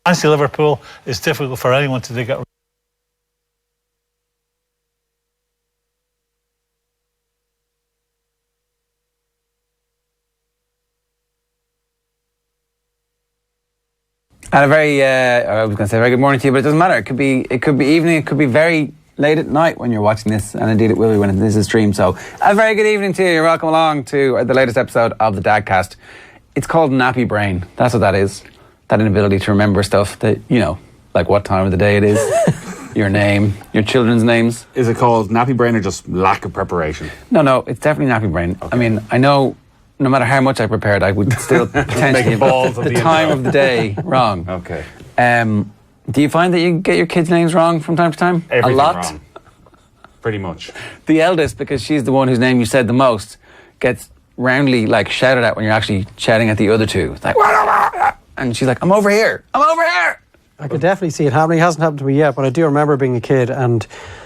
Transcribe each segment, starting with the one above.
Fancy Liverpool is difficult for anyone to dig up. And a very, I was going to say very good morning to you, but it doesn't matter. It could be evening, it could be very late at night when you're watching this, and indeed it will be when this is streamed. So a very good evening to you. You're welcome along to the latest episode of the Dadcast. It's called Nappy Brain. That's what that is. That inability to remember stuff that, you know, like what time of the day it is, your name, your children's names. Is it called Nappy Brain or just lack of preparation? No, it's definitely Nappy Brain. Okay. I mean, I know no matter how much I prepared, I would still potentially have the time of the day wrong. Okay. Do you find that you get your kids' names wrong from time to time? Everything a lot? Wrong. Pretty much. The eldest, because she's the one whose name you said the most, gets roundly like shouted at when you're actually shouting at the other two. It's like, and she's like, I'm over here. I could definitely see it happening. It hasn't happened to me yet, but I do remember being a kid, and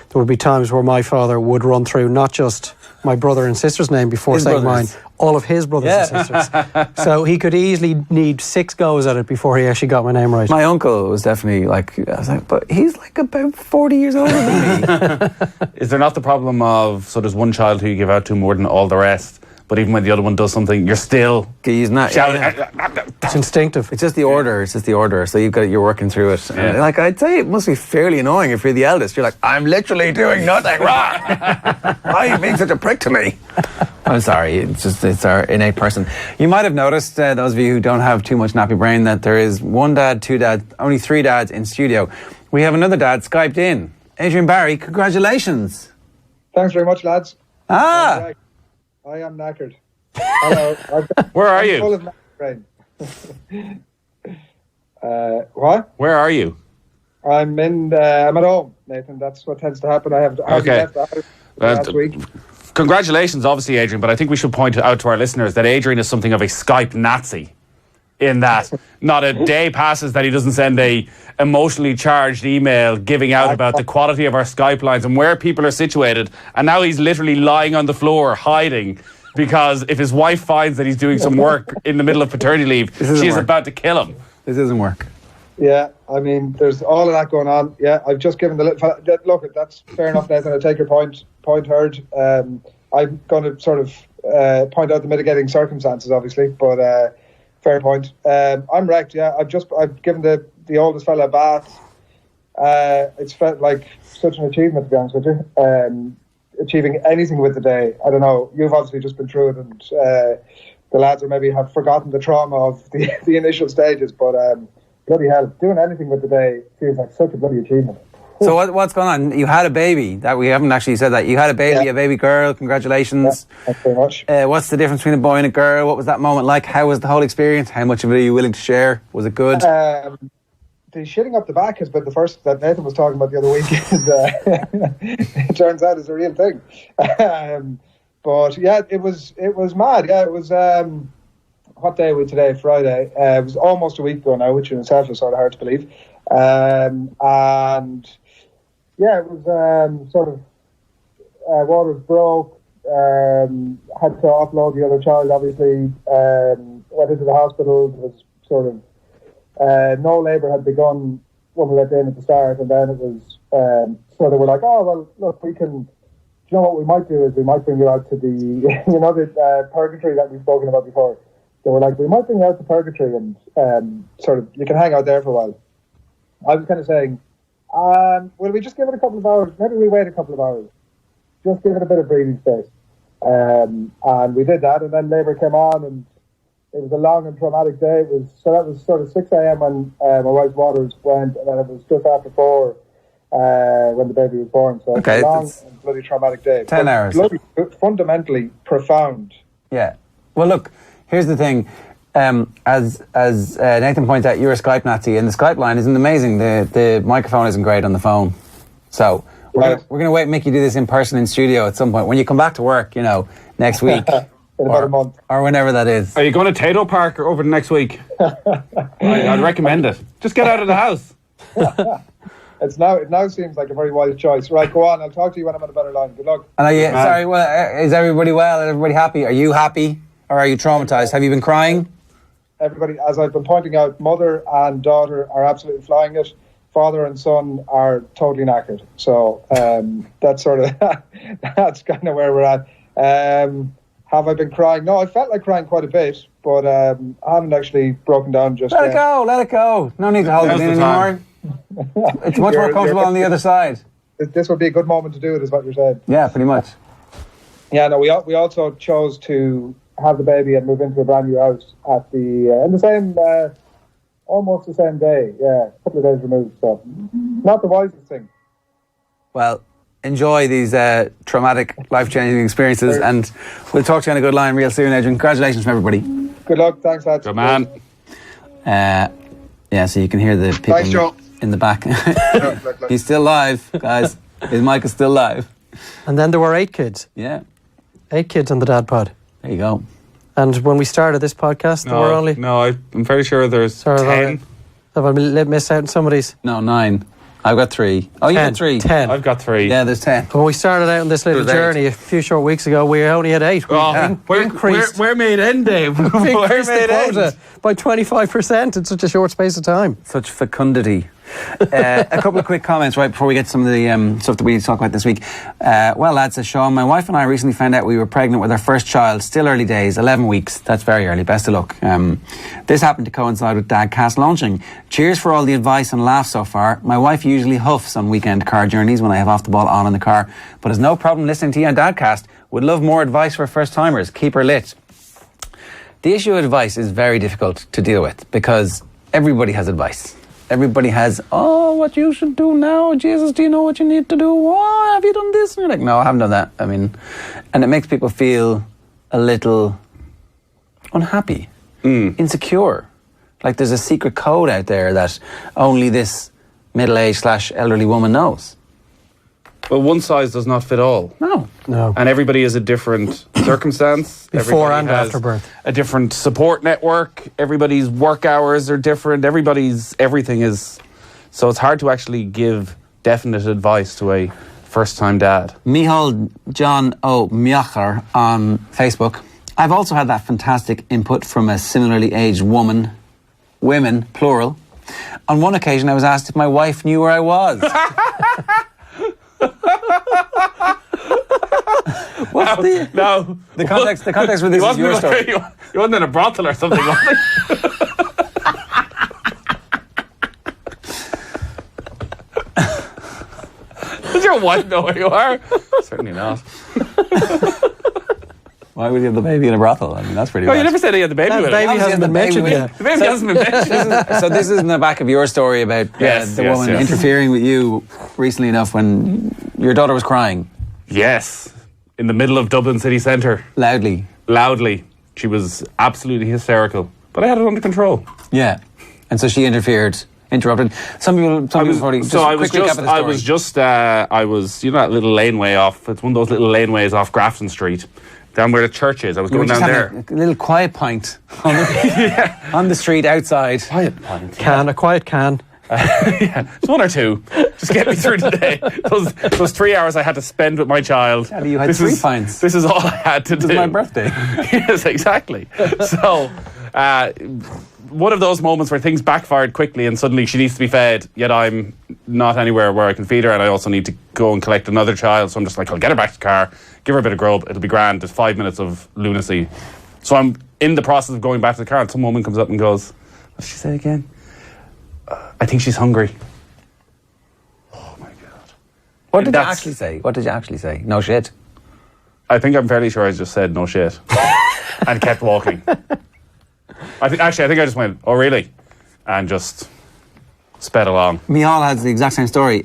there would be times where my father would run through not just my brother and sister's name before his saying brothers. mine, all of his brothers and sisters. So he could easily need 6 goes at it before he actually got my name right. My uncle was definitely like, I was like, but he's like about 40 years older than me. Is there not the problem of, so there's one child who you give out to more than all the rest, but even when the other one does something, you're still shouting. It's instinctive. It's just the order. So you're working through it. Yeah. And like, I'd say it must be fairly annoying if you're the eldest. You're like, I'm literally doing nothing wrong. Why are you being such a prick to me? I'm sorry. It's our innate person. You might have noticed, those of you who don't have too much nappy brain, that there is one dad, 2 dads, only 3 dads in studio. We have another dad Skyped in. Adrian Barry, congratulations. Thanks very much, lads. Ah. I am knackered. Hello. Where are I'm you? full of nappy brain. What? Where are you? I'm at home, Nathan. That's what tends to happen. I have left the house last week. Congratulations, obviously, Adrian, but I think we should point out to our listeners that Adrian is something of a Skype Nazi, in that not a day passes that he doesn't send a emotionally charged email giving out about the quality of our Skype lines and where people are situated, and now he's literally lying on the floor hiding because if his wife finds that he's doing some work in the middle of paternity leave, she's about to kill him. This doesn't work. Yeah, I mean, there's all of that going on. Yeah, I've just given the little... Look, that's fair enough, Nathan. I take your point heard. I'm going to sort of point out the mitigating circumstances, obviously, but fair point. I'm wrecked, yeah. I've given the oldest fella a bath. It's felt like such an achievement, to be honest with you. Achieving anything with the day. I don't know. You've obviously just been through it, and the lads have forgotten the trauma of the initial stages, but bloody hell, doing anything with the day feels like such a bloody achievement. So what's going on? You had a baby. That we haven't actually said that. You had a baby, a baby girl. Congratulations. Yeah, thanks very much. What's the difference between a boy and a girl? What was that moment like? How was the whole experience? How much of it are you willing to share? Was it good? The shitting up the back has been the first that Nathan was talking about the other week. It turns out is a real thing. But yeah, it was mad. Yeah, it was. What day are we today? Friday. It was almost a week ago now, which in itself is sort of hard to believe. And yeah, it was sort of waters broke. Had to offload the other child. Obviously, went into the hospital. It was sort of no labour had begun when we went in at the start, and then it was so they were like, oh well, look, we can. You know what we might do is we might bring you out to the the purgatory that we've spoken about before. They were like, we might bring you out to purgatory and sort of you can hang out there for a while. I was kind of saying, will we just give it a couple of hours? Maybe we wait a couple of hours. Just give it a bit of breathing space. And we did that, and then labour came on, and it was a long and traumatic day. That was sort of 6 a.m. when my wife's waters went, and then it was just after 4 when the baby was born. So okay, it was a long and bloody traumatic day. 10 hours. Bloody, fundamentally profound. Yeah. Well, look, here's the thing. As Nathan points out, you're a Skype Nazi, and the Skype line isn't amazing. The microphone isn't great on the phone. So we're going to wait and make you do this in person in studio at some point. When you come back to work, next week. In about a month. Or whenever that is. Are you going to Tato Park or over the next week? I'd recommend it. Just get out of the house. It now seems like a very wise choice. Right, go on. I'll talk to you when I'm on a better line. Good luck. And sorry, well, is everybody well? Is everybody happy? Are you happy? Or are you traumatized? Have you been crying? everybody, as I've been pointing out, mother and daughter are absolutely flying it. Father and son are totally knackered. So that's sort of that's kind of where we're at. Have I been crying? No, I felt like crying quite a bit, but I haven't actually broken down just yet. Let it go. No need to hold it in anymore. It's much more comfortable on the other side. This would be a good moment to do it, is what you're saying. Yeah, pretty much. Yeah, no, we also chose to have the baby and move into a brand new house at the in the same almost the same day. Yeah, a couple of days removed. So not the wisest thing. Well, enjoy these traumatic, life-changing experiences, and we'll talk to you on a good line real soon, Adrian. Congratulations from everybody. Good luck. Thanks, lads. Good man. Yeah, so you can hear the people Thanks, Joe. in the back. He's still live, guys. His mic is still live. And then there were 8 kids. Yeah. 8 kids on the Dad Pod. There you go. And when we started this podcast, there were only... No, I'm fairly sure there's 10. Have I missed out on some of these? No, 9. I've got 3. Oh, you got 3? 10. I've got 3. Yeah, there's 10. When we started out on this little There's 8. journey a few short weeks ago, we only had 8. We increased Where may it end, Dave? we Where increased may the it quota end? by 25% in such a short space of time. Such fecundity. A couple of quick comments right before we get to some of the stuff that we need to talk about this week. Well, lads, says Sean, my wife and I recently found out we were pregnant with our first child. Still early days, 11 weeks. That's very early. Best of luck. This happened to coincide with Dadcast launching. Cheers for all the advice and laughs so far. My wife usually huffs on weekend car journeys when I have Off the Ball on in the car, but has no problem listening to you on Dadcast. Would love more advice for first timers. Keep her lit. The issue of advice is very difficult to deal with because everybody has advice. Everybody has, what you should do now. Jesus, do you know what you need to do? Oh, have you done this? And you're like, no, I haven't done that. I mean, and it makes people feel a little unhappy, insecure. Like there's a secret code out there that only this middle-aged / elderly woman knows. Well, one size does not fit all. No. And everybody is a different circumstance. Before Everybody and has after birth. A different support network. Everybody's work hours are different. Everything is... So it's hard to actually give definite advice to a first-time dad. Michal John O'Miocher on Facebook. I've also had that fantastic input from a similarly aged women, plural. On one occasion, I was asked if my wife knew where I was. What's the context? The context for this is your story. You wasn't in a brothel or something, was he? Does your wife know where you are? Certainly not. Why would you have the baby in a brothel? I mean, that's pretty Oh, bad. you never said he had the baby That with baby him. hasn't been mentioned yet. The baby hasn't been mentioned. So this is in the back of your story about the woman interfering with you recently enough when your daughter was crying. Yes. In the middle of Dublin city centre. Loudly. She was absolutely hysterical. But I had it under control. Yeah. And so she interrupted. Some people probably... I was, you know that little laneway off, it's one of those little laneways off Grafton Street, down where the church is. I was going down there. A little quiet pint on the street outside. Quiet pint. A quiet can. Just 1 or 2. Just get me through the day. Those 3 hours I had to spend with my child. Daddy, you had 3 pints. This is all I had to do. It was my birthday. Yes, exactly. So, one of those moments where things backfired quickly and suddenly she needs to be fed, yet I'm not anywhere where I can feed her, and I also need to go and collect another child. So I'm just like, I'll get her back to the car, give her a bit of grub, it'll be grand. There's 5 minutes of lunacy. So I'm in the process of going back to the car, and some woman comes up and goes, what did she say again? I think she's hungry. Oh my God. What did you actually say? No shit. I'm fairly sure I just said no shit and kept walking. I think I just went, oh really? And just sped along. Michal has the exact same story.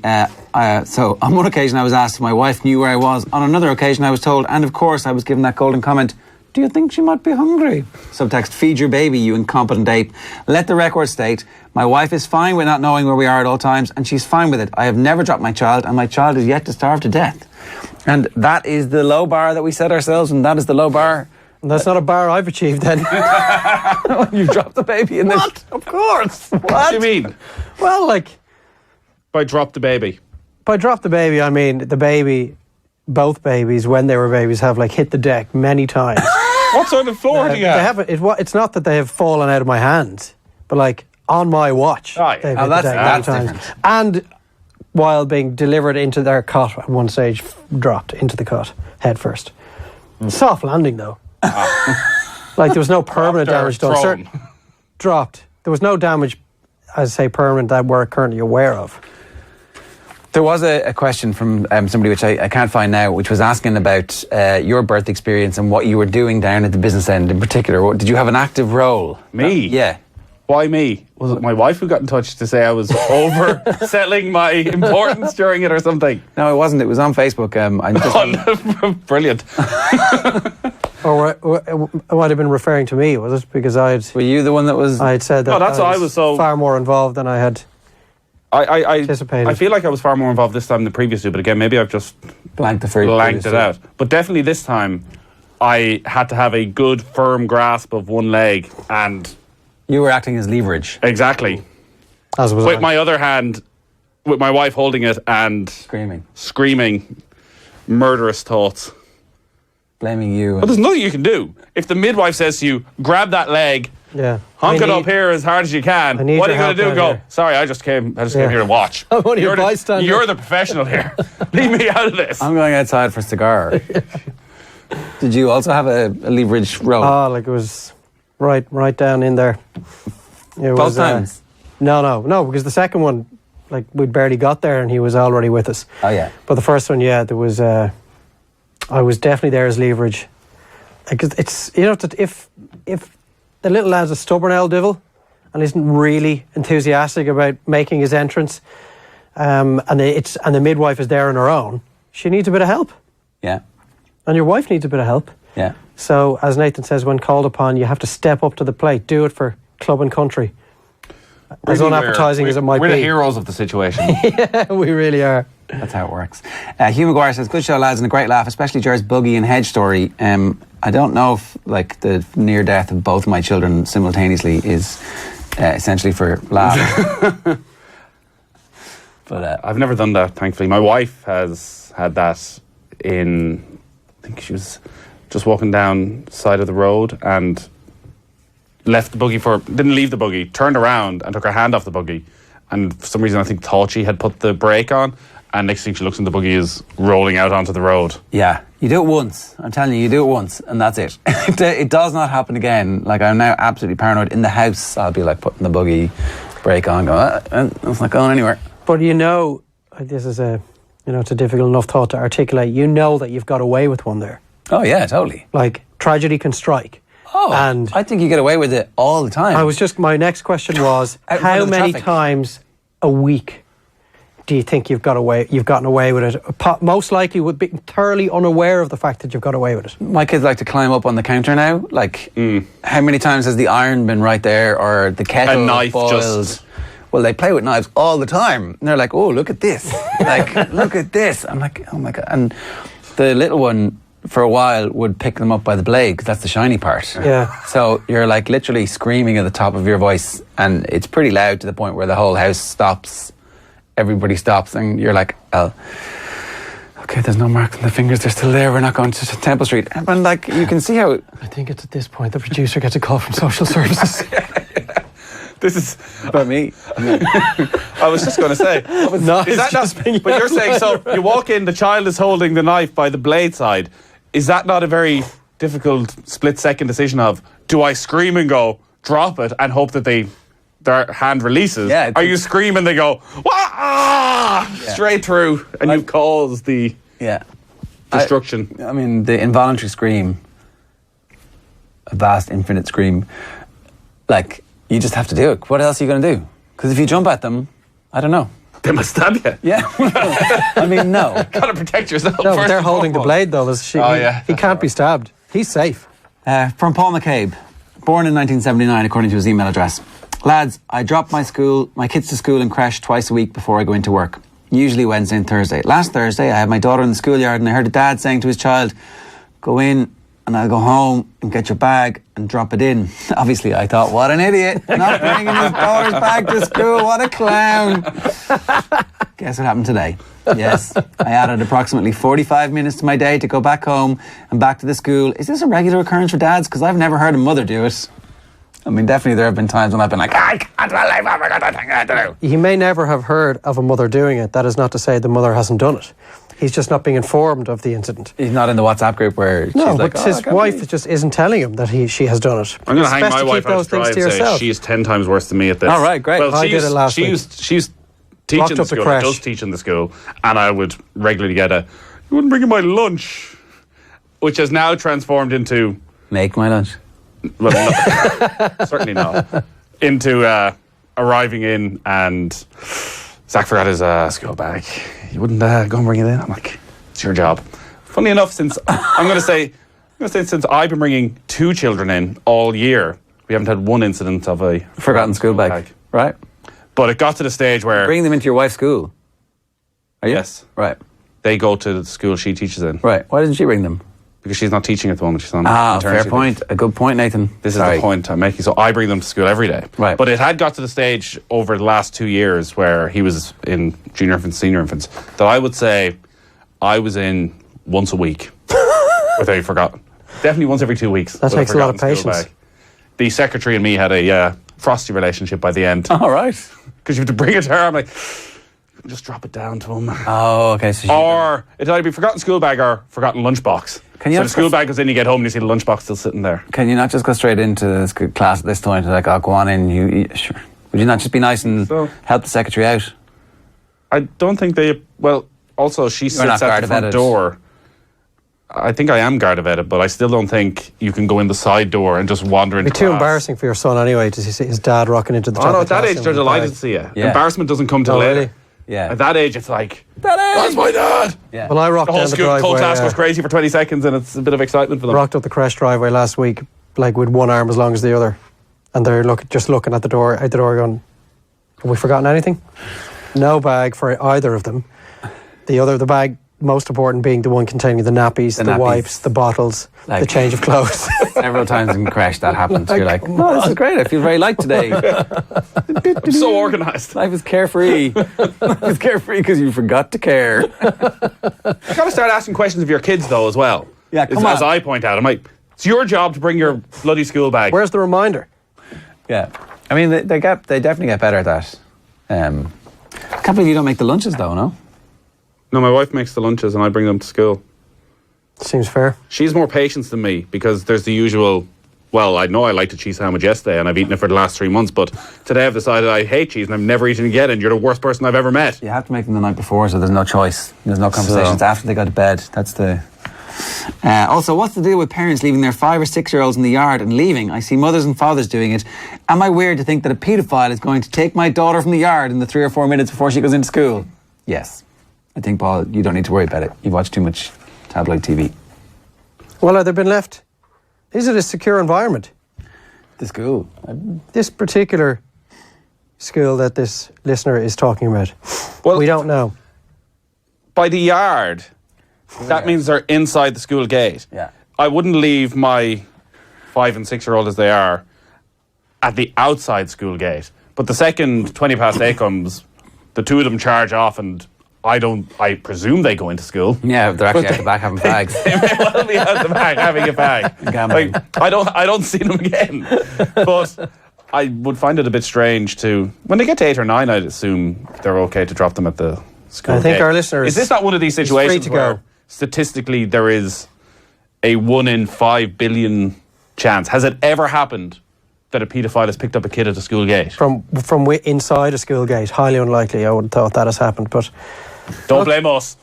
So on one occasion I was asked if my wife knew where I was. On another occasion I was told, and of course I was given that golden comment, do you think she might be hungry? Subtext, feed your baby, you incompetent ape. Let the record state, my wife is fine with not knowing where we are at all times, and she's fine with it. I have never dropped my child, and my child is yet to starve to death. And that is the low bar that we set ourselves, and that is the low bar. And that's not a bar I've achieved then. You've dropped the baby in this. What? Of course. What do you mean? Well, like... By drop the baby? By drop the baby, I mean the baby... Both babies, when they were babies, have like hit the deck many times. What sort of floor do you have? It's not that they have fallen out of my hand, but like on my watch. Oh, yeah. they've Oh, hit the that's deck many times. different. And while being delivered into their cot at one stage, dropped into the cot head first. Soft landing though. Like there was no permanent damage done. Thrown. Dropped. There was no damage, as I say, permanent that we're currently aware of. There was a question from somebody which I can't find now, which was asking about your birth experience and what you were doing down at the business end in particular. Did you have an active role? Me? Yeah. Why me? Was it my wife who got in touch to say I was overselling my importance during it or something? No, it wasn't. It was on Facebook. Brilliant. Or it might have been referring to me, was it? Because Were you the one that was... I had said that No, that's why I was so... far more involved than I had I anticipated. I feel like I was far more involved this time than the previous two, but again, maybe I've just blanked it out. But definitely this time, I had to have a good, firm grasp of one leg and... You were acting as leverage. Exactly. As was With I. my other hand, with my wife holding it and screaming murderous thoughts. Blaming you. But there's nothing you can do. If the midwife says to you, grab that leg, Yeah. honk it up here as hard as you can, I need what are your you going to help do? down Go, here. sorry, I just came here to watch. I'm only a bystander. You're the professional here. Leave me out of this. I'm going outside for a cigar. Did you also have a leverage role? Oh, like it was right down in there. It Both was, times? No, because the second one, like we'd barely got there and he was already with us. Oh, yeah. But the first one, yeah, there was. I was definitely there as leverage. Like it's if the little lad's a stubborn old devil and isn't really enthusiastic about making his entrance, and the midwife is there on her own, she needs a bit of help, Yeah. and your wife needs a bit of help. Yeah. So, as Nathan says, when called upon, you have to step up to the plate. Do it for club and country. As Really, unappetizing as it might we're be. the heroes of the situation. Yeah, we really are. That's how it works. Hugh McGuire says, good show, lads, and a great laugh, especially Jer's buggy and hedge story. I don't know if like the near death of both my children simultaneously is essentially for laughs. But I've never done that, thankfully. My wife has had that in, I think she was just walking down the side of the road and left the buggy didn't leave the buggy, turned around and took her hand off the buggy. And for some reason, I think thought she had put the brake on. And next thing she looks and the buggy is rolling out onto the road. yeah, you do it once. I'm telling you do it once and that's it. It does not happen again. Like I'm now absolutely paranoid. In the house, I'll be like putting the buggy brake on, going, it's not going anywhere. But this is it's a difficult enough thought to articulate. You know that you've got away with one there. Oh yeah, totally. Like tragedy can strike. Oh, and I think you get away with it all the time. my next question was, Out in front how of the many traffic. times a week do you think you've gotten away with it? Most likely would be thoroughly unaware of the fact that you've got away with it. My kids like to climb up on the counter now. Like, how many times has the iron been right there or the kettle A knife boiled? just... Well, they play with knives all the time. And they're like, oh, look at this. Like, look at this. I'm like, oh my God. And the little one, for a while, would pick them up by the blade because that's the shiny part. Yeah. So you're like literally screaming at the top of your voice and it's pretty loud to the point where the whole house stops. Everybody stops and you're like, oh, okay, there's no marks on the fingers. They're still there. We're not going to Temple Street. And like, you can see how... I think it's at this point the producer gets a call from social services. This is... About me. I was just going to say... No, is that it's not, but you're saying, so you walk in, the child is holding the knife by the blade side. Is that not a very difficult split-second decision of, do I scream and go, drop it, and hope that their hand releases? Yeah, Are you scream and they go, wah! Straight through, and you've caused the destruction. I mean, the involuntary scream, a vast, infinite scream, like, you just have to do it. What else are you going to do? Because if you jump at them, I don't know. They must stab you. Yeah. I mean, no. Got to protect yourself. No, but first they're and holding the foremost. blade though. He can't be stabbed. He's safe. From Paul McCabe, born in 1979, according to his email address. Lads, I drop my kids to school and creche twice a week before I go into work. Usually Wednesday and Thursday. Last Thursday, I had my daughter in the schoolyard and I heard a dad saying to his child, go in and I'll go home and get your bag and drop it in. Obviously, I thought, what an idiot. Not bringing his daughter's bag to school. What a clown. Guess what happened today? Yes, I added approximately 45 minutes to my day to go back home and back to the school. Is this a regular occurrence for dads? Because I've never heard a mother do it. I mean, definitely there have been times when I've been like, I can't believe I've got that thing I have to do. He may never have heard of a mother doing it. That is not to say the mother hasn't done it. He's just not being informed of the incident. He's not in the WhatsApp group where she's No, like, but "Oh, his I can't wife believe-" just isn't telling him that she has done it. I'm going to It's hang best my to wife keep out those to dry things and to say yourself. she's 10 times worse than me at this. All right, great. Well, I did it last week. She's teaching Locked the up the school. I creche. does teach in the school, and I would regularly get you wouldn't bring in my lunch, which has now transformed into, Make my lunch. well, no, certainly not, into arriving in and Zach forgot his school bag. You wouldn't go and bring it in? I'm like, it's your job. Funny enough, since I'm going to say since I've been bringing 2 children in all year, we haven't had one incident of a Forgotten school bag. Right. But it got to the stage where Bring them into your wife's school. Are you? yes, Right. they go to the school she teaches in Right. Why didn't she bring them? because she's not teaching at the moment. She's on Ah, maternity fair leave. point. A good point, Nathan. This Sorry. is the point I'm making. So I bring them to school every day. Right. But it had got to the stage over the last 2 years where he was in junior infants, senior infants, that I would say I was in once a week without forgotten. Definitely once every 2 weeks. That with takes a lot of forgotten school patience. bag. The secretary and me had a frosty relationship by the end. All right. Because you have to bring it to her. I'm like, just drop it down to him. Oh, okay. So she Or it'd either be forgotten school bag or forgotten lunchbox. Can you So not the school just- bag goes in, you get home and you see the lunchbox still sitting there. Can you not just go straight into the class at this point? Like, oh, go on in. Sure. Would you not just be nice and So- help the secretary out? I don't think they. Well, also she sits not at guard the front vetted. door. I think I am guard vetted, but I still don't think you can go in the side door and just wander into It'd be too class. embarrassing for your son anyway to see his dad rocking into the top Oh no, of at the that age classroom they're with a delighted bag. to see you. Yeah. Embarrassment doesn't come till Oh, later. really? Yeah. At that age, it's like Daddy! that's my dad. Yeah. Well, I rocked The whole down the school, whole driveway. class goes crazy for 20 seconds, and it's a bit of excitement for them. Rocked up the creche driveway last week, like with one arm as long as the other, and they're just looking at the door, out the door, going, "Have we forgotten anything?" No bag for either of them. The bag, most important, being the one containing the nappies, the nappies. wipes, the bottles, the Like- change of clothes. Several times in crash that happens. You're like, no, this is great. I feel very light today. I'm so organised. Life is carefree. Life is carefree because you forgot to care. You got to start asking questions of your kids though as well. Yeah, come As on. I point out, I'm like, it's your job to bring your bloody school bag. Where's the reminder? Yeah. I mean, they definitely get better at that. I can't believe you don't make the lunches though, no? No, my wife makes the lunches and I bring them to school. Seems fair. She's more patience than me because there's the usual, well, I know I liked a cheese sandwich yesterday and I've eaten it for the last 3 months, but today I've decided I hate cheese and I've never eaten it again and you're the worst person I've ever met. You have to make them the night before, so there's no choice. There's no conversations after they go to bed. That's the... also, what's the deal with parents leaving their 5 or 6 year olds in the yard and leaving? I see mothers and fathers doing it. Am I weird to think that a paedophile is going to take my daughter from the yard in the 3 or 4 minutes before she goes into school? Yes. I think, Paul, you don't need to worry about it. You've watched too much tabloid TV. Well, have they been left? Is it a secure environment? The school. This particular school that this listener is talking about, Well, we don't know. by the yard, that means they're inside the school gate. Yeah. I wouldn't leave my 5 and 6 year old as they are at the outside school gate. But the second 20 past 8 comes, the 2 of them charge off and I presume they go into school. Yeah, they're actually at the back having fags. They may well be out the back having a bag. Gambling. Like, I don't see them again. But I would find it a bit strange to, when they get to 8 or 9, I'd assume they're okay to drop them at the school I think gate. our listener Is this not one of these free situations to where go. statistically there is a 1 in 5 billion chance? Has it ever happened that a paedophile has picked up a kid at a school gate? From inside a school gate, highly unlikely. I would have thought that has happened, but Don't blame us.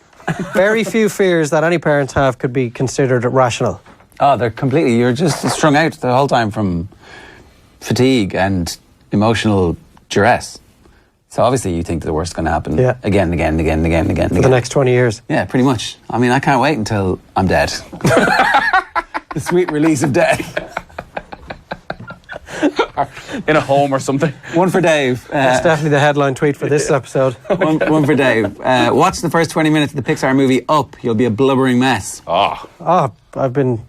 very few fears that any parents have could be considered rational. Oh, they're completely... You're just strung out the whole time from fatigue and emotional duress. So obviously you think that the worst is going to happen Yeah. again. For the next 20 years. Yeah, pretty much. I mean, I can't wait until I'm dead. The sweet release of death. In a home or something. One for Dave. That's definitely the headline tweet for this episode. One for Dave. Watch the first 20 minutes of the Pixar movie Up. You'll be a blubbering mess. Oh, Oh, I've been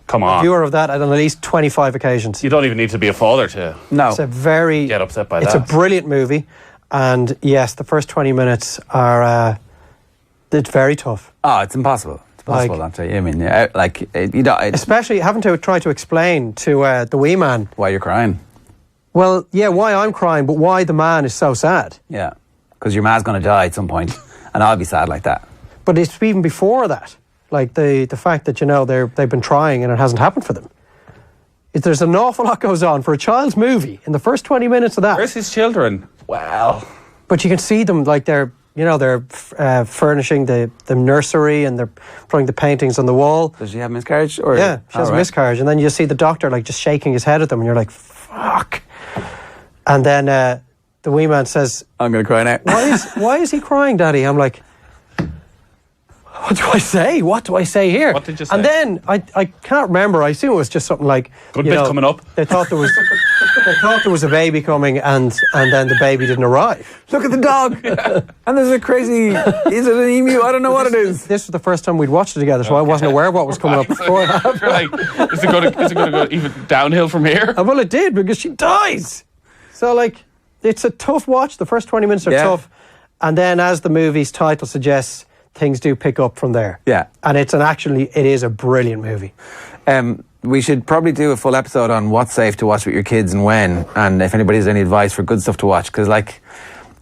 come a on. viewer of that on at least 25 occasions. You don't even need to be a father to No. It's a very... get upset by It's that. a brilliant movie. And yes, the first 20 minutes are it's very tough. Oh, it's impossible. It's impossible. Like- I mean, yeah, like you know, Especially having to try to explain to the wee man, why you're crying. well, yeah, why I'm crying, but why the man is so sad. Yeah, because your man's going to die at some point, and I'll be sad like that. But it's even before that. Like the fact that, you know, they've been trying and it hasn't happened for them. There's an awful lot goes on for a child's movie in the first 20 minutes of that. Where's his children? Well, But you can see them, like they're furnishing the nursery and they're putting the paintings on the wall. Does she have miscarriage? Or Yeah, she has a right. miscarriage. And then you see the doctor like just shaking his head at them and you're like, fuck. And then the wee man says, I'm going to cry now. why is he crying, Daddy? I'm like, what do I say? What do I say here? What did you say? And then I can't remember. I assume it was just something like, Good you bit know, coming up. They thought there was a baby coming, and then the baby didn't arrive. Look at the dog. And there's a crazy, is it an emu? I don't know what it is. This was the first time we'd watched it together, so I wasn't aware of what was coming up before. You're like, is it going to go even downhill from here? Well, it did, because she dies. So, like, it's a tough watch. The first 20 minutes are Yeah. tough. And then, as the movie's title suggests, things do pick up from there. Yeah. And it is a brilliant movie. We should probably do a full episode on what's safe to watch with your kids and when, and if anybody has any advice for good stuff to watch, because like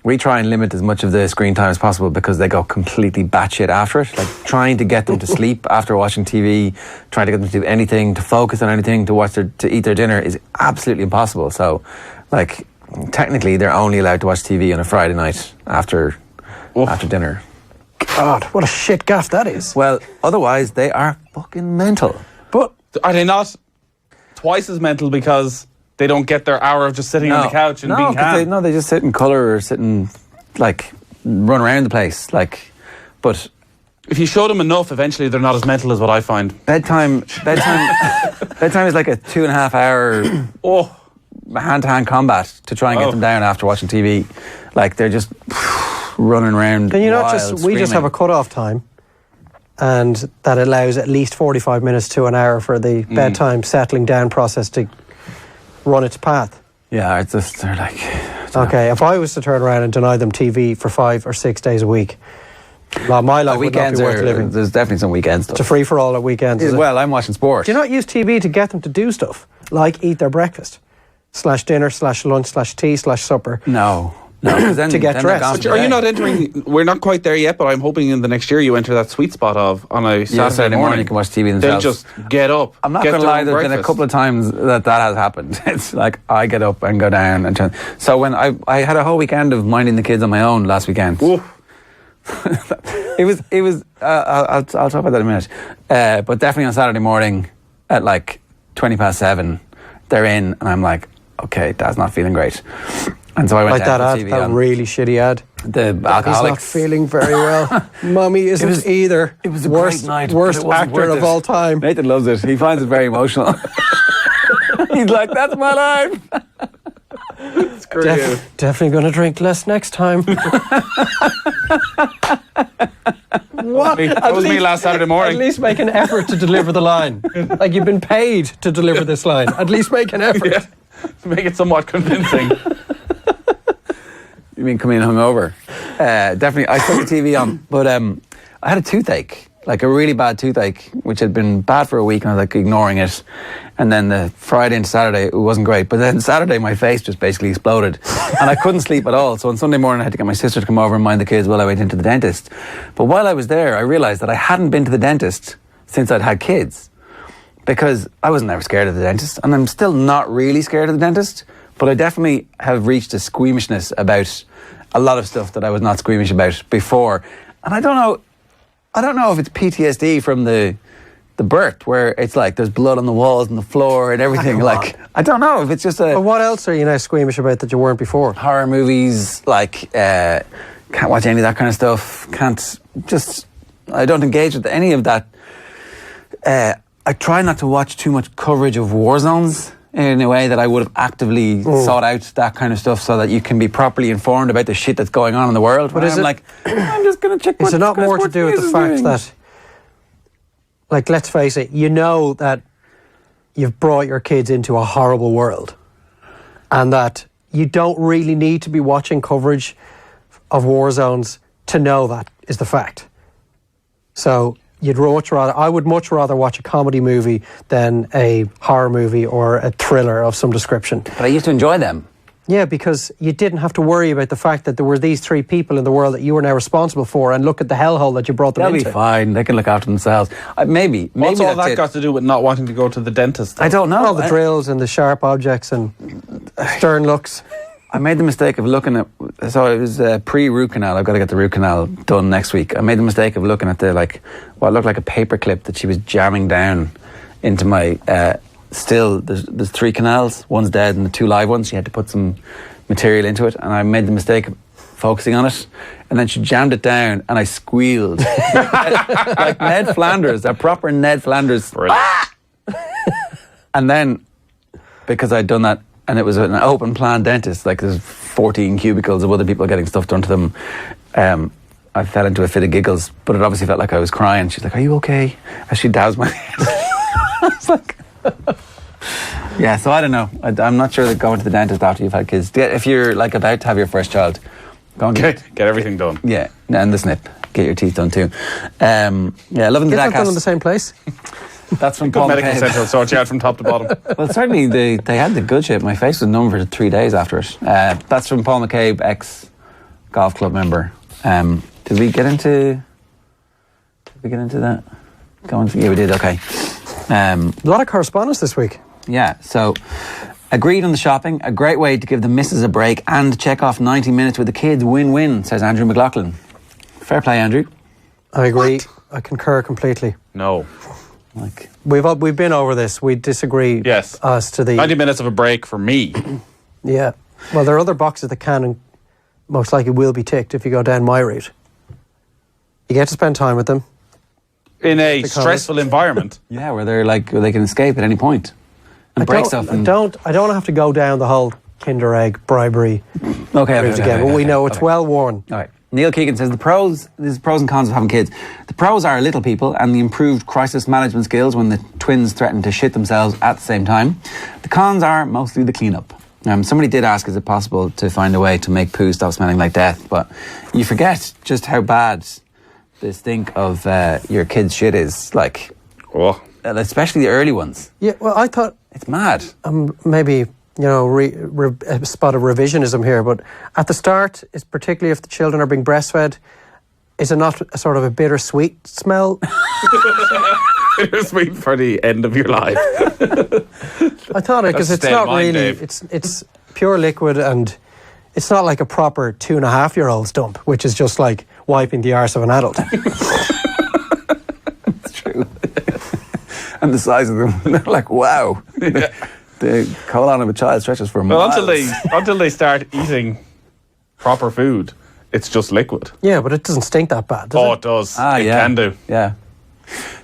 we try and limit as much of the screen time as possible because they go completely batshit after it. Like trying to get them to sleep after watching TV, trying to get them to do anything, to focus on anything, to eat their dinner is absolutely impossible. So, like technically, they're only allowed to watch TV on a Friday night after dinner. God, what a shit gaff that is. Well, otherwise they are fucking mental. But Are they not twice as mental because they don't get their hour of just sitting on the couch and being calm? They just sit and colour or sit and like run around the place. Like, but If you show them enough, eventually they're not as mental as what I find. bedtime is like a 2.5 hour hand-to-hand combat to try and get them down after watching TV. Like they're just running around. can you not wild, we just have a screaming. cut-off time, and that allows at least 45 minutes to an hour for the bedtime settling down process to run its path. Yeah, it's just they're like. Okay, if I was to turn around and deny them TV for 5 or 6 days a week, well, my life would not Weekends be worth living. There's definitely some weekend stuff. It's a free-for-all at weekends. Is it? Well, I'm watching sport. Do you not use TV to get them to do stuff like eat their breakfast, /dinner, /lunch, /tea, /supper? No. 'Cause then, To get then they're dressed. gone But for are the you day. not entering? We're not quite there yet, but I'm hoping in the next year you enter that sweet spot of on a Saturday morning. You can watch TV They'll themselves. just get up. I'm not get going to their lie, own there's been a breakfast. couple of times that has happened. It's like I get up and go down and turn. So when I had a whole weekend of minding the kids on my own last weekend. Oof. It was. I'll talk about that in a minute. But definitely on Saturday morning at like 7:20, they're in, and I'm like, okay, Dad's not feeling great. And so I went Like that down ad, to TV that on really shitty ad. the He's not alcoholics. feeling very well. Mummy isn't was- either. It was a worst, great night. but worst it wasn't actor worth of it. all time. Nathan loves it. He finds it very emotional. He's like, that's my life. Screw you. Definitely going to drink less next time. What? That was me last Saturday At morning. least make an effort to deliver the line. Like you've been paid to deliver this line. At least make an effort. Yeah. To make it somewhat convincing. You mean coming in hungover? Definitely. I put the TV on, but I had a toothache, like a really bad toothache, which had been bad for a week, and I was like ignoring it. And then the Friday and Saturday, it wasn't great. But then Saturday, my face just basically exploded, and I couldn't sleep at all. So on Sunday morning, I had to get my sister to come over and mind the kids while I went into the dentist. But while I was there, I realised that I hadn't been to the dentist since I'd had kids, because I wasn't ever scared of the dentist, and I'm still not really scared of the dentist. But I definitely have reached a squeamishness about a lot of stuff that I was not squeamish about before. And I don't know if it's PTSD from the birth, where it's like there's blood on the walls and the floor and everything. Like, I don't know if it's just But what else are you now squeamish about that you weren't before? horror movies, like can't watch any of that kind of stuff. I don't engage with any of that. I try not to watch too much coverage of war zones in a way that I would have actively sought out that kind of stuff, so that you can be properly informed about the shit that's going on in the world. But is I'm it- like, I'm just going to check. Is it not more to what do with the news is fact doing. that, like, let's face it, you know that you've brought your kids into a horrible world, and that you don't really need to be watching coverage of war zones to know that is the fact. So I would much rather watch a comedy movie than a horror movie or a thriller of some description. But I used to enjoy them. Yeah, because you didn't have to worry about the fact that there were these 3 people in the world that you were now responsible for, and look at the hellhole that you brought them They'll into. be fine. They can look after themselves. Maybe What's all that's that it. got to do with not wanting to go to the dentist? I don't know. All the drills and the sharp objects and stern looks. I made the mistake of looking at. So it was pre-root canal. I've got to get the root canal done next week. I made the mistake of looking at what looked like a paper clip that she was jamming down into my. Still, there's 3 canals. One's dead, and the 2 live ones. She had to put some material into it, and I made the mistake of focusing on it, and then she jammed it down, and I squealed like Ned Flanders, a proper Ned Flanders. And then, because I'd done that, and it was an open plan dentist, like there's 14 cubicles of other people getting stuff done to them, I fell into a fit of giggles, but it obviously felt like I was crying. She's like, "Are you okay?" As she doused my head. I was like, yeah, so I don't know. I'm not sure that going to the dentist after you've had kids, if you're like about to have your first child, go and Get everything done. Yeah, and the snip. Get your teeth done too. Yeah, loving the Get that done in Dadcast. the same place. That's from Good Paul medical McCabe. centre will sort you out from top to bottom. Well, certainly they had the good shit. My face was numb for 3 days after it. That's from Paul McCabe, ex-golf club member. Did we get into that? Yeah, we did, okay. A lot of correspondence this week. Yeah, so agreed on the shopping. A great way to give the missus a break and check off 90 minutes with the kids. Win-win, says Andrew McLaughlin. Fair play, Andrew. I agree. I concur completely. No. Like, We've been over this. We disagree. Yes. As to the 90 minutes of a break for me. Yeah. Well, there are other boxes that can and most likely will be ticked if you go down my route. You get to spend time with them. In a Because- stressful environment. yeah, where they can escape at any point and break stuff. I don't have to go down the whole Kinder Egg bribery route again. But we know it's well worn. All right. Neil Keegan says this is pros and cons of having kids. The pros are little people and the improved crisis management skills when the twins threaten to shit themselves at the same time. The cons are mostly the cleanup. Somebody did ask, is it possible to find a way to make poo stop smelling like death? But you forget just how bad the stink of your kids' shit is. Like, especially the early ones. Yeah, well, I thought It's mad. maybe, a spot of revisionism here, but at the start, it's particularly if the children are being breastfed, is it not a sort of a bittersweet smell? Bittersweet for the end of your life. I thought it, because That's it's a state of not mind, really, Dave. it's pure liquid, and it's not like a proper 2.5-year-old's dump, which is just like wiping the arse of an adult. It's true. And the size of them, they're like, wow. The colon of a child stretches for miles. Well, until they start eating proper food, it's just liquid. Yeah, but it doesn't stink that bad, does Oh, it? it does. Ah, it yeah. can do. Yeah.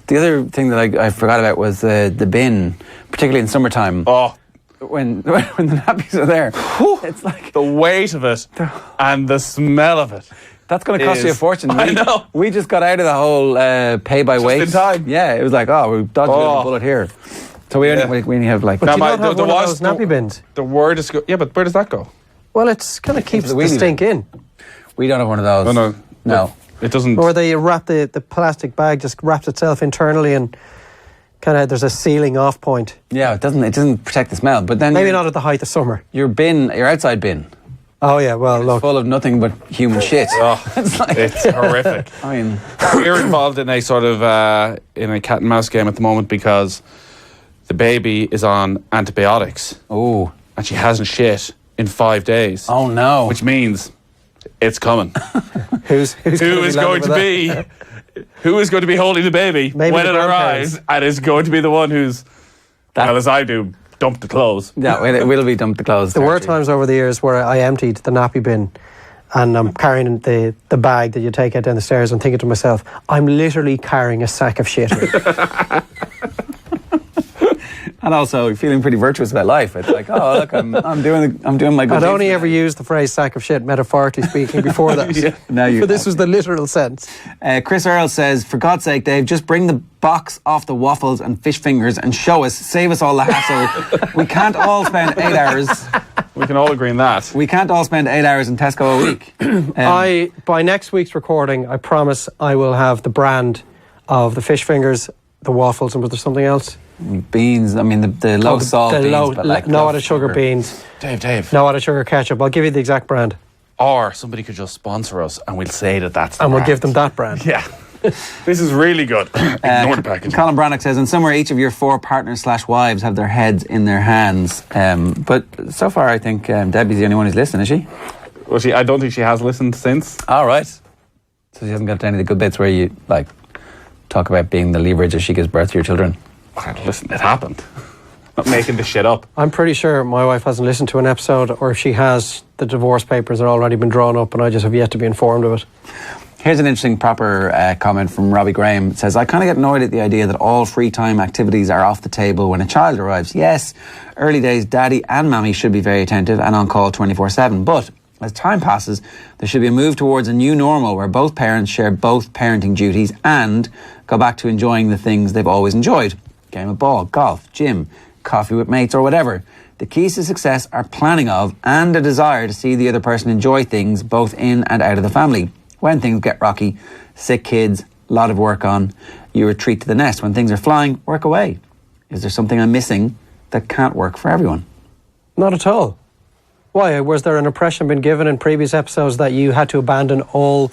The other thing that I forgot about was the bin, particularly in summertime. Oh, When the nappies are there, it's like the weight of it and the smell of it. that's going to cost you a fortune. I know. We just got out of the whole pay by weight. in time. Yeah, it was like, we dodged a little bullet here. So we only have like. But Now, you my- don't have there one of was those nappy bins. The word is yeah, but where does that go? Well, it's kind of keeps the the wheelie stink in. We don't have one of those. No. It doesn't. Or they wrap the plastic bag, just wraps itself internally, and kind of there's a sealing off point. Yeah, it doesn't protect the smell. But then Maybe not at the height of summer. your outside bin, Oh yeah, well look. full of nothing but human shit. Oh, It's like, it's horrific. I mean, We're involved in a sort of in a cat and mouse game at the moment because the baby is on antibiotics oh and she hasn't shit in 5 days. no. Which means it's coming. Who Who is going to be holding the baby Maybe when the it grandparents. arrives, and is going to be the one who's, as I do, dump the clothes. Yeah, it will be dumped the clothes. There were times over the years where I emptied the nappy bin and I'm carrying the bag that you take out down the stairs and thinking to myself, I'm literally carrying a sack of shit here. And also feeling pretty virtuous about life. It's like, look, I'm doing my good I'd deeds only today. ever used the phrase sack of shit metaphorically speaking before that. Now you But this was the literal sense. Chris Earl says, for God's sake, Dave, just bring the box off the waffles and fish fingers and show us, save us all the hassle. We can't all spend 8 hours We can all agree on that. We can't all spend 8 hours in Tesco a week. By next week's recording, I promise I will have the brand of the fish fingers, the waffles, and was there something else? Beans, I mean the low salt beans, but like no added sugar beans. Dave. No added sugar ketchup. I'll give you the exact brand. Or somebody could just sponsor us and we'll say that's the And we'll brand. give them that brand. Yeah. This is really good. Ignore the package. Colin Brannock says, and somewhere each of your 4 partners/wives have their heads in their hands. But so far, I think Debbie's the only one who's listening, is she? Well, I don't think she has listened since. All right. So she hasn't got to any of the good bits where you like talk about being the leverage as she gives birth to your children. Well, listen, it happened. I'm not making this shit up. I'm pretty sure my wife hasn't listened to an episode, or if she has, the divorce papers are already been drawn up and I just have yet to be informed of it. Here's an interesting proper comment from Robbie Graham. It says, I kind of get annoyed at the idea that all free time activities are off the table when a child arrives. Yes, early days, daddy and mammy should be very attentive and on call 24/7. But as time passes, there should be a move towards a new normal where both parents share both parenting duties and go back to enjoying the things they've always enjoyed. Game of ball, golf, gym, coffee with mates or whatever. The keys to success are planning of and a desire to see the other person enjoy things both in and out of the family. When things get rocky, sick kids, a lot of work on, you retreat to the nest. When things are flying, work away. Is there something I'm missing that can't work for everyone? Not at all. Why? Was there an impression been given in previous episodes that you had to abandon all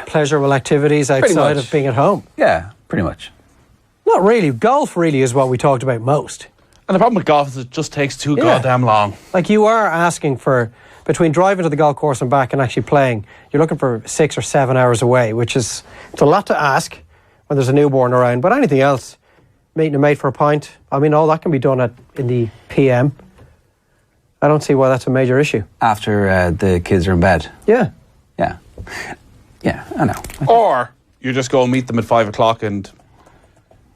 pleasurable activities outside of being at home? Yeah, pretty much. Not really. Golf really is what we talked about most. And the problem with golf is it just takes too goddamn long. Like you are asking for, between driving to the golf course and back and actually playing, you're looking for 6 or 7 hours away, which is, it's a lot to ask when there's a newborn around. But anything else, meeting a mate for a pint, I mean, all that can be done in the PM. I don't see why that's a major issue. After the kids are in bed. Yeah. Yeah. Yeah, I know. Or you just go meet them at 5 o'clock and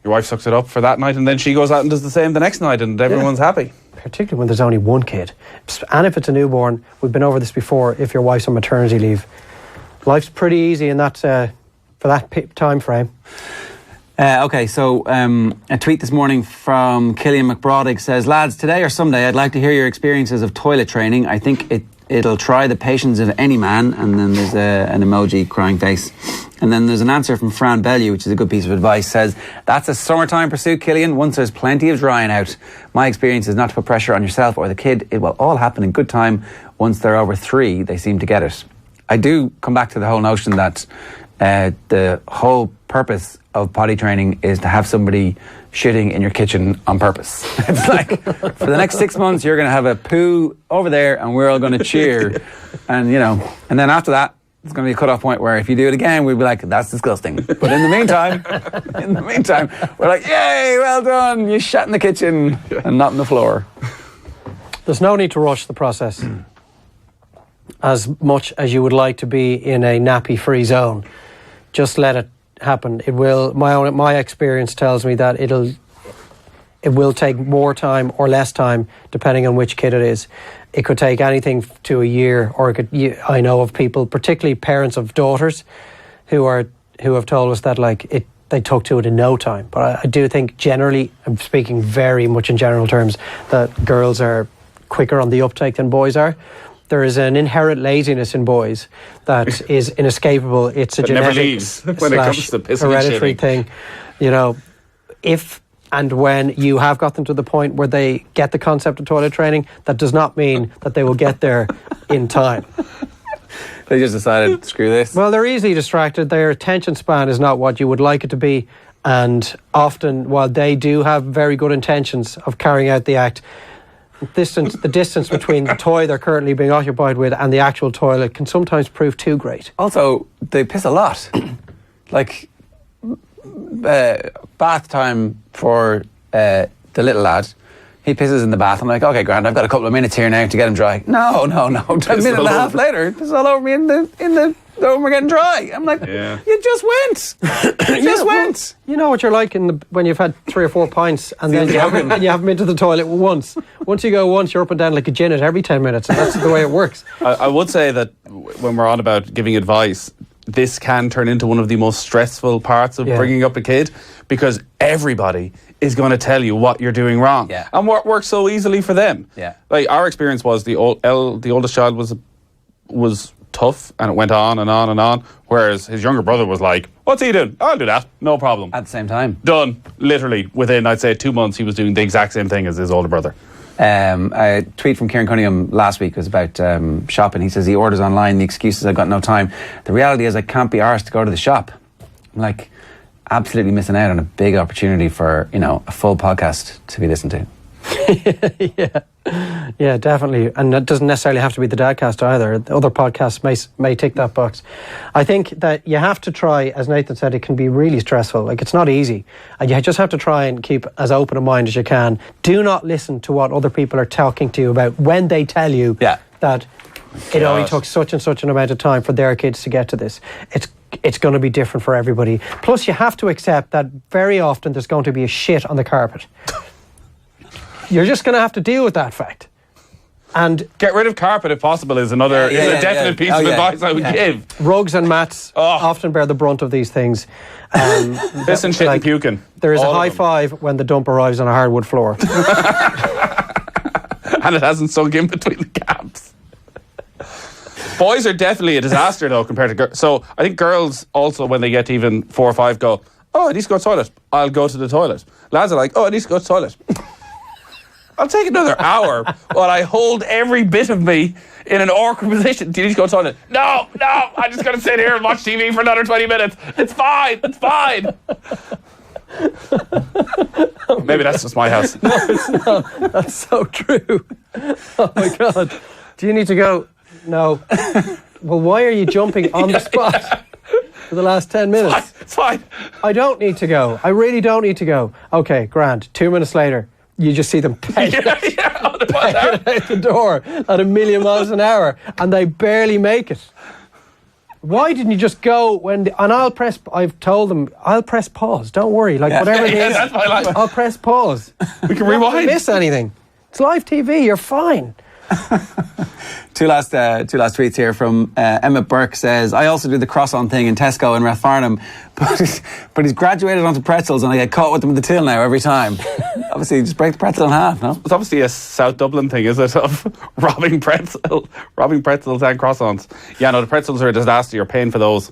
your wife sucks it up for that night and then she goes out and does the same the next night and everyone's happy. Particularly when there's only one kid. And if it's a newborn, we've been over this before, if your wife's on maternity leave, life's pretty easy in that for that time frame. Okay, so a tweet this morning from Killian McBrodig says, lads, today or someday I'd like to hear your experiences of toilet training. I think it'll try the patience of any man. And then there's an emoji crying face. And then there's an answer from Fran Bellew, which is a good piece of advice, says, that's a summertime pursuit, Killian, once there's plenty of drying out. My experience is not to put pressure on yourself or the kid. It will all happen in good time. Once they're over 3, they seem to get it. I do come back to the whole notion that the whole purpose of potty training is to have somebody shitting in your kitchen on purpose. It's like, for the next 6 months, you're going to have a poo over there and we're all going to cheer. And, and then after that, it's going to be a cut-off point where if you do it again, we'll be like, that's disgusting. But in the meantime, we're like, yay, well done. You shat in the kitchen and not on the floor. There's no need to rush the process as much as you would like to be in a nappy-free zone. Just let it happen. It will. My experience tells me that it will take more time or less time depending on which kid it is. It could take anything to a year, or I know of people, particularly parents of daughters, who have told us that they took to it in no time. But I do think generally, I'm speaking very much in general terms, that girls are quicker on the uptake than boys are. There is an inherent laziness in boys that is inescapable. It's a genetic when it comes to pissing hereditary and shitting. thing. If and when you have got them to the point where they get the concept of toilet training, that does not mean that they will get there in time. They just decided, screw this. Well, they're easily distracted. Their attention span is not what you would like it to be. And often, while they do have very good intentions of carrying out the act, the distance between the toy they're currently being occupied with and the actual toilet can sometimes prove too great. Also, they piss a lot. Bath time for the little lad. He pisses in the bath. I'm like, okay, grand, I've got a couple of minutes here now to get him dry. No. 10 minutes and a half later, piss all over me in the when we're getting dry. I'm like, you just went. Went. You know what you're like when you've had 3 or 4 pints and then you haven't been to the toilet once. Once you go once, you're up and down like a gin at every 10 minutes, and that's the way it works. I would say that when we're on about giving advice, this can turn into one of the most stressful parts of bringing up a kid, because everybody is going to tell you what you're doing wrong. Yeah. And what works so easily for them. Yeah. Like, our experience was the oldest child was tough, and it went on and on and on, whereas his younger brother was like, what's he doing? I'll do that, no problem. At the same time. Done. Literally, within, I'd say, 2 months, he was doing the exact same thing as his older brother. A tweet from Kieran Cunningham last week was about shopping. He says he orders online. The excuse is I've got no time. The reality is I can't be arsed to go to the shop. I'm like, absolutely missing out on a big opportunity for, a full podcast to be listened to. Yeah, definitely. And that doesn't necessarily have to be the Dadcast either. Other podcasts may tick that box. I think that you have to try, as Nathan said, it can be really stressful. Like, it's not easy. And you just have to try and keep as open a mind as you can. Do not listen to what other people are talking to you about when they tell you that it only took such and such an amount of time for their kids to get to this. It's going to be different for everybody. Plus, you have to accept that very often there's going to be a shit on the carpet. You're just going to have to deal with that fact. And get rid of carpet if possible is a definite piece of advice I would give. Rugs and mats often bear the brunt of these things. Pissing, shit and puking. There is a high five when the dump arrives on a hardwood floor. And it hasn't sunk in between the gaps. Boys are definitely a disaster though compared to girls. So I think girls also, when they get to even 4 or 5, go, I need to go to the toilet. I'll go to the toilet. Lads are like, I need to go to the toilet. I'll take another hour while I hold every bit of me in an awkward position. Do you need to go to the toilet? No, I'm just going to sit here and watch TV for another 20 minutes. It's fine. Maybe that's just my house. No, it's not. That's so true. Oh my God. Do you need to go? No. Well, why are you jumping on the spot for the last 10 minutes? It's fine. I don't need to go. I really don't need to go. Okay, grand. 2 minutes later, you just see them pegging out the door at 1,000,000 miles an hour, and they barely make it. Why didn't you just go when? I've told them I'll press pause. Don't worry, whatever it is, that's my life. I'll press pause. We can rewind. Don't miss anything. It's live TV. You're fine. Two last tweets here from Emma Burke says, I also do the cross-on thing in Tesco in Rathfarnham, but he's graduated onto pretzels and I get caught with them in the till now every time. Obviously, just break the pretzel in half, no? It's obviously a South Dublin thing, is it, of robbing pretzels and croissants. Yeah, no, the pretzels are a disaster. You're paying for those.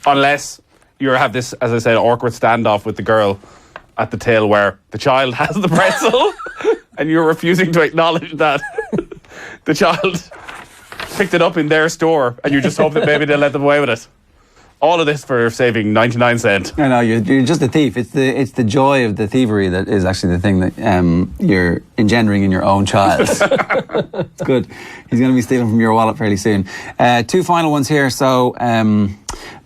Unless you have this, as I said, awkward standoff with the girl at the till where the child has the pretzel and you're refusing to acknowledge that the child picked it up in their store and you just hope that maybe they'll let them away with it. All of this for saving 99 cents. No, you're just a thief. It's the joy of the thievery that is actually the thing that you're engendering in your own child. It's good. He's going to be stealing from your wallet fairly soon. 2 final ones here. So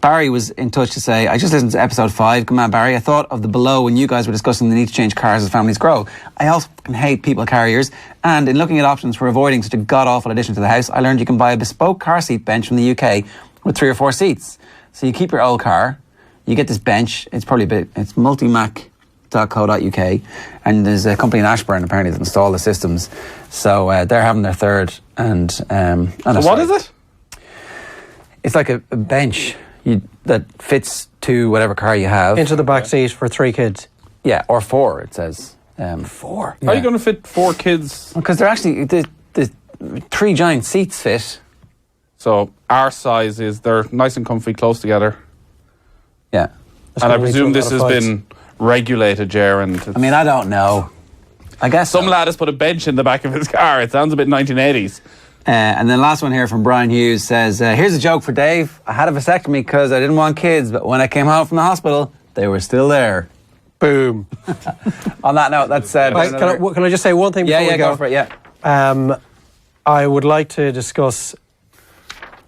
Barry was in touch to say, I just listened to episode 5. Good man, Barry. I thought of the below when you guys were discussing the need to change cars as families grow. I also hate people carriers. And in looking at options for avoiding such a god-awful addition to the house, I learned you can buy a bespoke car seat bench from the UK with 3 or 4 seats. So you keep your old car, you get this bench, it's multimac.co.uk, and there's a company in Ashburn apparently that install the systems. So they're having their third and so what is it? It's like a bench that fits to whatever car you have. Into the back seat for 3 kids. Yeah, or 4, it says. 4? How are you going to fit 4 kids? Because they're actually, the 3 giant seats fit. So our size is they're nice and comfy, close together. Yeah. And I presume this has been regulated, Ger. I mean, I don't know. I guess some lad has put a bench in the back of his car. It sounds a bit 1980s. And then last one here from Brian Hughes says, here's a joke for Dave. I had a vasectomy because I didn't want kids, but when I came home from the hospital, they were still there. Boom. On that note, that's said. Can I just say one thing before we go? Go for it, yeah. I would like to discuss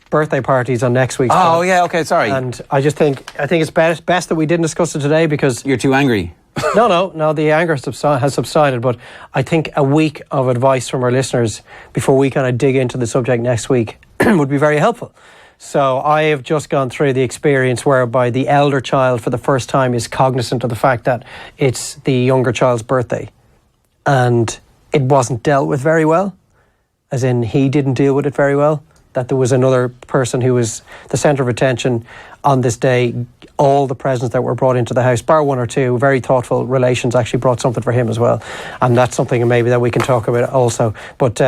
birthday parties on next week's show. Oh, yeah, okay, sorry. And I think it's best that we didn't discuss it today because... You're too angry. No, the anger has subsided, but I think a week of advice from our listeners before we kind of dig into the subject next week would be very helpful. So I have just gone through the experience whereby the elder child for the first time is cognizant of the fact that it's the younger child's birthday. And it wasn't dealt with very well, as in he didn't deal with it very well. that there was another person who was the centre of attention on this day. All the presents that were brought into the house, bar one or two, very thoughtful relations actually brought something for him as well. And that's something maybe that we can talk about also. But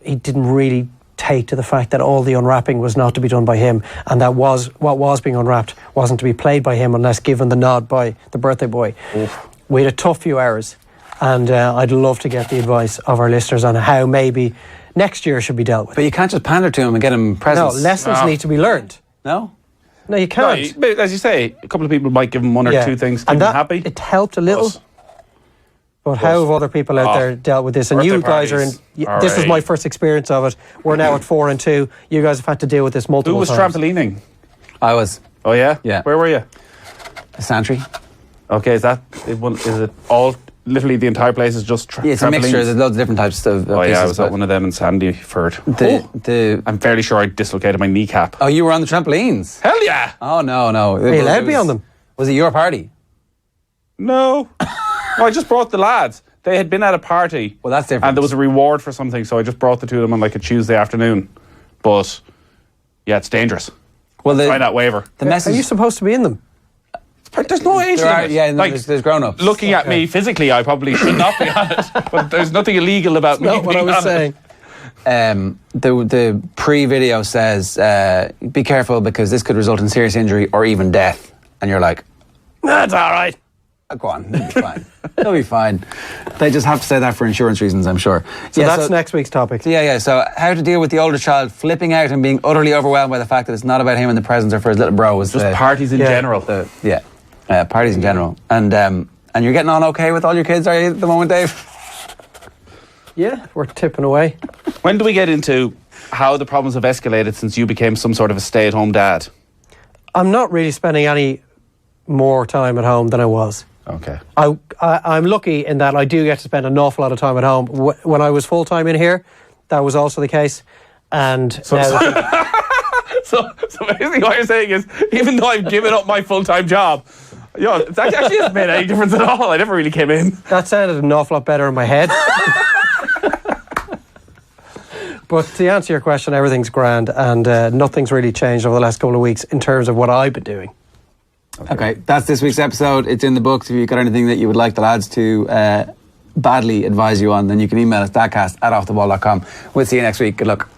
he didn't really take to the fact that all the unwrapping was not to be done by him, and that what was being unwrapped wasn't to be played by him unless given the nod by the birthday boy. Oof. We had a tough few hours, and I'd love to get the advice of our listeners on how maybe next year should be dealt with. But you can't just pander to him and get him presents. No, lessons need to be learned. No? No, you can't. No, as you say, a couple of people might give him one or two things, keep him happy. It helped a little. But how have other people out there dealt with this? And you guys are in. This was my first experience of it. We're now at 4 and 2. You guys have had to deal with this multiple times. Who was trampolining? I was. Oh yeah? Yeah. Where were you? Santry. Okay, is it all, literally the entire place is just Yeah, it's a mixture. There's loads of different types of Oh pieces, yeah, I was at one of them in Sandyford. I'm fairly sure I dislocated my kneecap. Oh, you were on the trampolines? Hell yeah! Oh, no. Are you allowed to be on them? Was it your party? No. No, I just brought the lads. They had been at a party. Well, that's different. And there was a reward for something, so I just brought the two of them on like a Tuesday afternoon. But yeah, it's dangerous. Well, sign that waiver. The message. Are you supposed to be in them? There's no age limit. Yeah, no, there's grown-ups. Looking at me physically, I probably should not be on it. But there's nothing illegal about me. Not what I was saying. The pre-video says, be careful because this could result in serious injury or even death. And you're like, that's all right. Go on, it'll be fine. It'll be fine. They just have to say that for insurance reasons, I'm sure. So that's next week's topic. Yeah. So how to deal with the older child flipping out and being utterly overwhelmed by the fact that it's not about him and the presents or for his little bro. Was just parties in general. Parties in general. And you're getting on okay with all your kids, are you, at the moment, Dave? Yeah, we're tipping away. When do we get into how the problems have escalated since you became some sort of a stay-at-home dad? I'm not really spending any more time at home than I was. Okay. I'm lucky in that I do get to spend an awful lot of time at home. When I was full-time in here, that was also the case. And so basically what you're saying is, even though I've given up my full-time job, it actually hasn't made any difference at all. I never really came in. That sounded an awful lot better in my head. But to answer your question, everything's grand, and nothing's really changed over the last couple of weeks in terms of what I've been doing. Okay, that's this week's episode. It's in the books. If you've got anything that you would like the lads to badly advise you on, then you can email us, dadcast@offtheball.com. We'll see you next week. Good luck.